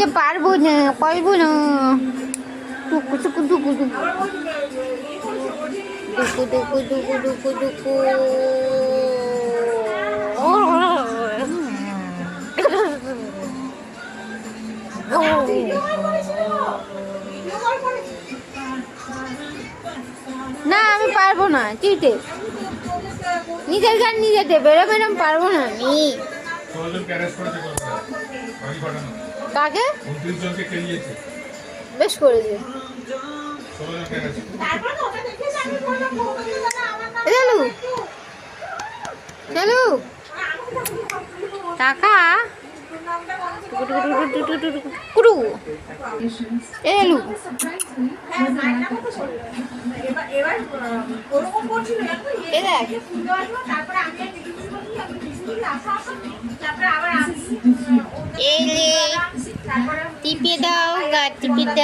তো পারবো না টুকু টুকু টুকু টুকু টুকু টুকু টুকু টুকু টুকু না আমি পারবো না চিটে নিজের গান নিজে দে বেরোম পারবো না আমি কাকে বেশ করেছে চলু টাকা কুটু এলু টিপে দাও গা টিপে দাও।